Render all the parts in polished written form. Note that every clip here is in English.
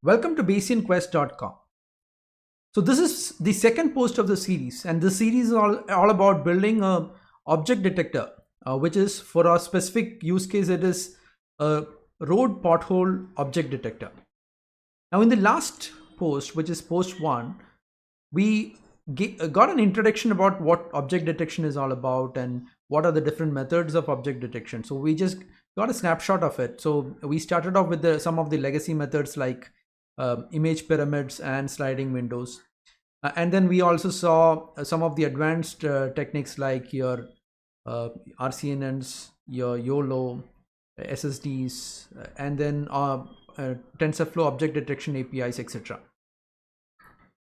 Welcome to BayesianQuest.com. So this is the second post of the series, and this series is all about building a object detector, which is for our specific use case. It is a road pothole object detector. Now in the last post, which is post 1, we got an introduction about what object detection is all about and what are the different methods of object detection. So we just got a snapshot of it. So we started off with some of the legacy methods like image pyramids and sliding windows. And then we also saw some of the advanced techniques like your RCNNs, your YOLO, SSDs, and then TensorFlow object detection APIs, etc.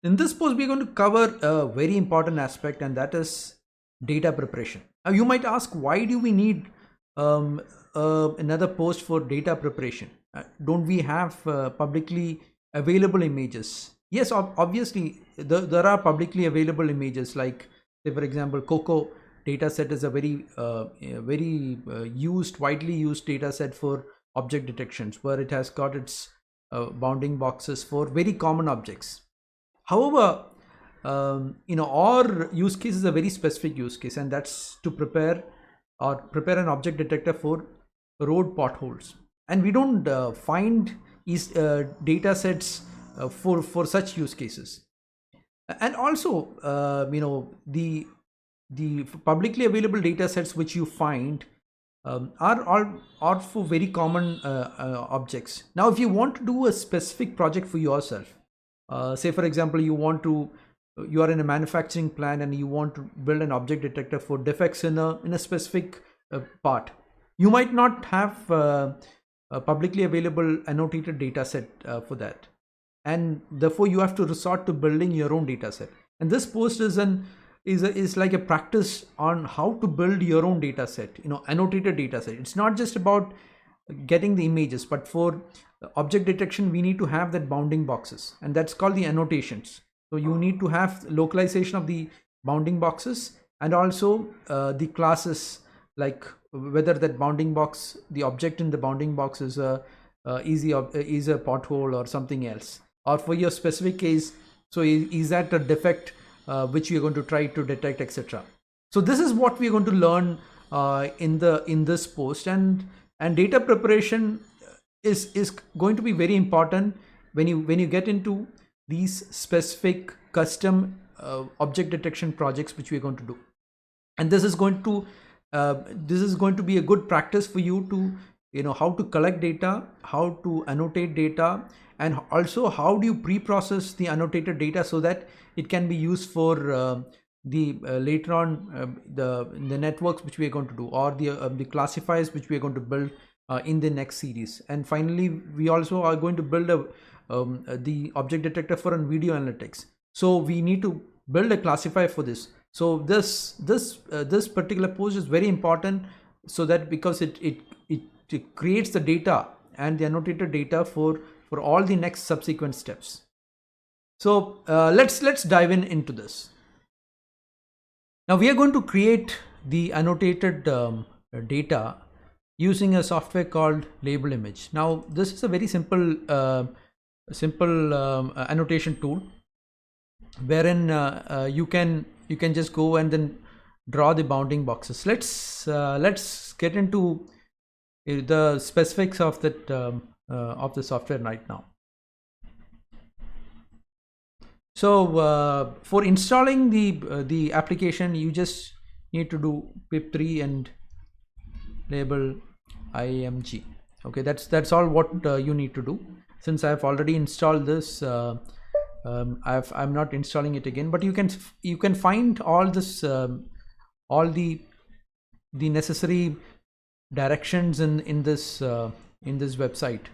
In this post, we're going to cover a very important aspect, and that is data preparation. Now, you might ask, why do we need another post for data preparation? Don't we have publicly available images? Yes, obviously, there are publicly available images like, say, for example, COCO dataset is a very widely used dataset for object detections, where it has got its bounding boxes for very common objects. However, our use case is a very specific use case, and that's to prepare an object detector for road potholes. And we don't find data sets for such use cases. And also, the publicly available data sets which you find are for very common objects. Now, if you want to do a specific project for yourself, say for example, you are in a manufacturing plant and you want to build an object detector for defects in a specific part, you might not have a publicly available annotated data set for that, and therefore you have to resort to building your own data set. And this post is like a practice on how to build your own data set, annotated data set. It's not just about getting the images, but for object detection we need to have that bounding boxes, and that's called the annotations. So you need to have localization of the bounding boxes, and also the classes, like whether that bounding box, the object in the bounding box is a pothole or something else, or for your specific case, so is that a defect which you're going to try to detect, etc. So this is what we're going to learn in this post. And data preparation is going to be very important when you get into these specific custom object detection projects which we're going to do. And this is going to be a good practice for you to how to collect data, how to annotate data, and also how do you pre-process the annotated data so that it can be used for later on the networks which we are going to do, or the classifiers which we are going to build in the next series. And finally, we also are going to build the object detector for video analytics. So we need to build a classifier for this. So this particular post is very important, so that because it creates the data and the annotated data for all the next subsequent steps. So let's dive into this. Now we are going to create the annotated data using a software called labelImg. Now this is a very simple annotation tool, wherein you can just go and then draw the bounding boxes. Let's get into the specifics of that of the software right now. So for installing the application, you just need to do pip3 and labelImg. Okay, that's all what you need to do. Since I've already installed this, I'm not installing it again. But you can find all this all the necessary directions in this website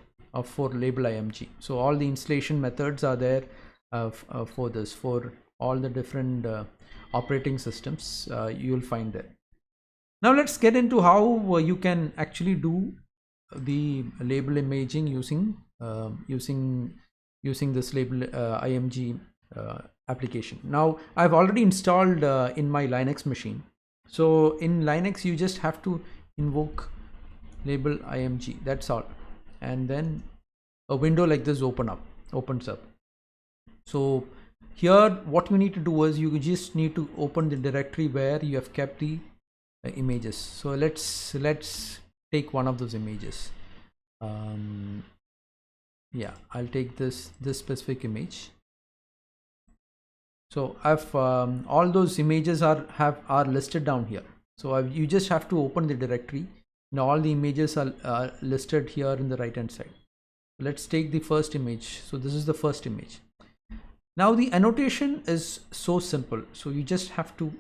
for labelImg. So all the installation methods are there for this, for all the different operating systems you will find there. Now let's get into how you can actually do the label imaging using this labelImg application. Now I've already installed in my Linux machine. So in Linux you just have to invoke labelImg, that's all, and then a window like this open up. opens up. So here what you need to do is you just need to open the directory where you have kept the images. So let's take one of those images. Yeah, I'll take this specific image. So I've all those images are listed down here. So you just have to open the directory. Now all the images are listed here in the right hand side. Let's take the first image. So this is the first image. Now the annotation is so simple. So you just have to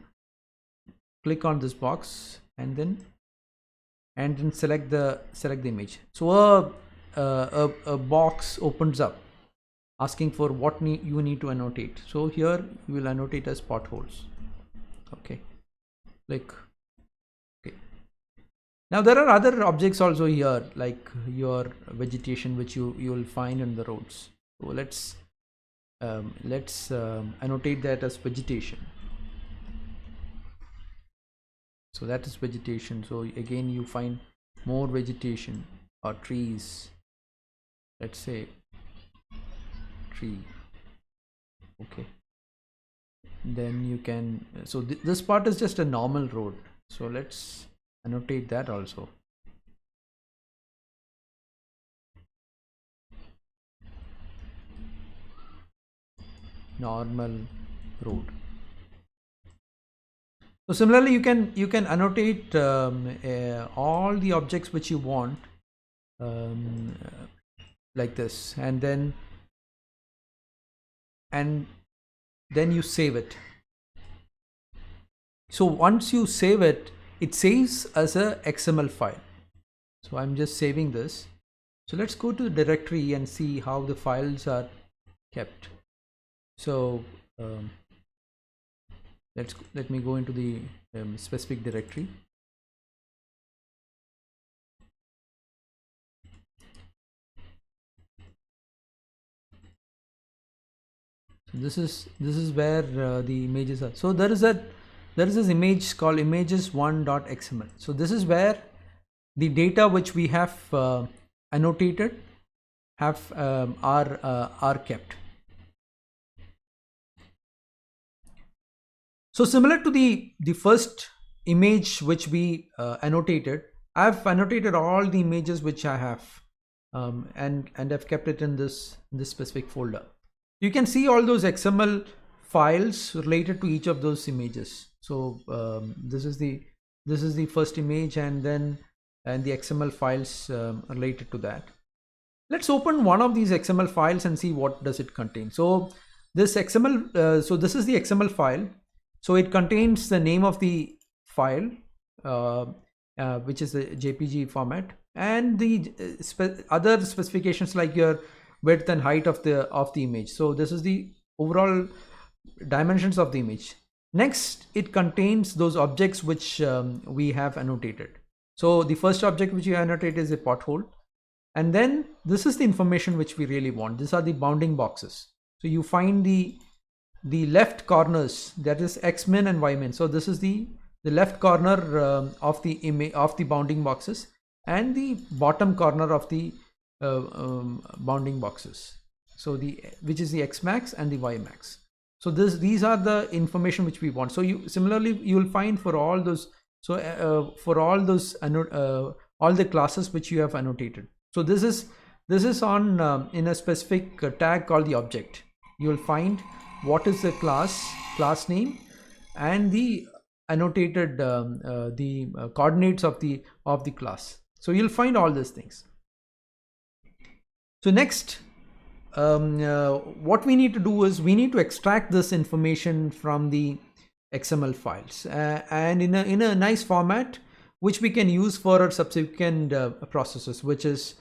click on this box and then select the image. So a box opens up asking for what you need to annotate. So here you will annotate as potholes. Okay, click. Okay. Now there are other objects also here, like your vegetation, which you will find in the roads. So let's annotate that as vegetation. So that is vegetation. So again you find more vegetation or trees. Let's say tree. Okay, then you can, so this part is just a normal road, so let's annotate that also. Normal road. So similarly you can annotate all the objects which you want like this, and then you save it. So once you save it, it saves as a XML file. So I'm just saving this. So let's go to the directory and see how the files are kept. So let me go into the specific directory. This is where the images are. So there is this image called images1.xml. So this is where the data which we have annotated are kept. So similar to the first image which we annotated, I've annotated all the images which I have and I've kept it in this specific folder. You can see all those XML files related to each of those images. So this is the first image, and the XML files related to that. Let's open one of these XML files and see what does it contain. So this XML, so this is the XML file. So it contains the name of the file, which is the JPG format, and the other specifications like your width and height of the image. So this is the overall dimensions of the image. Next, it contains those objects which we have annotated. So the first object which you annotate is a pothole, and then this is the information which we really want. These are the bounding boxes. So you find the left corners, that is Xmin and Ymin. So this is the left corner of the image of the bounding boxes, and the bottom corner of the bounding boxes. So which is the X max and the Y max. So these are the information which we want. So similarly you will find for all those, so for all those all the classes which you have annotated. So this is on in a specific tag called the object. You will find what is the class name and the annotated coordinates of the class. So you'll find all these things. So next, what we need to do is we need to extract this information from the XML files and in a nice format which we can use for our subsequent processes, which is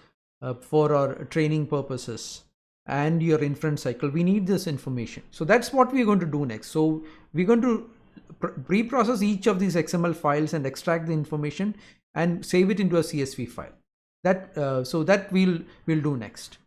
for our training purposes and your inference cycle. We need this information. So that's what we're going to do next. So we're going to pre-process each of these XML files and extract the information and save it into a CSV file. So that we'll do next.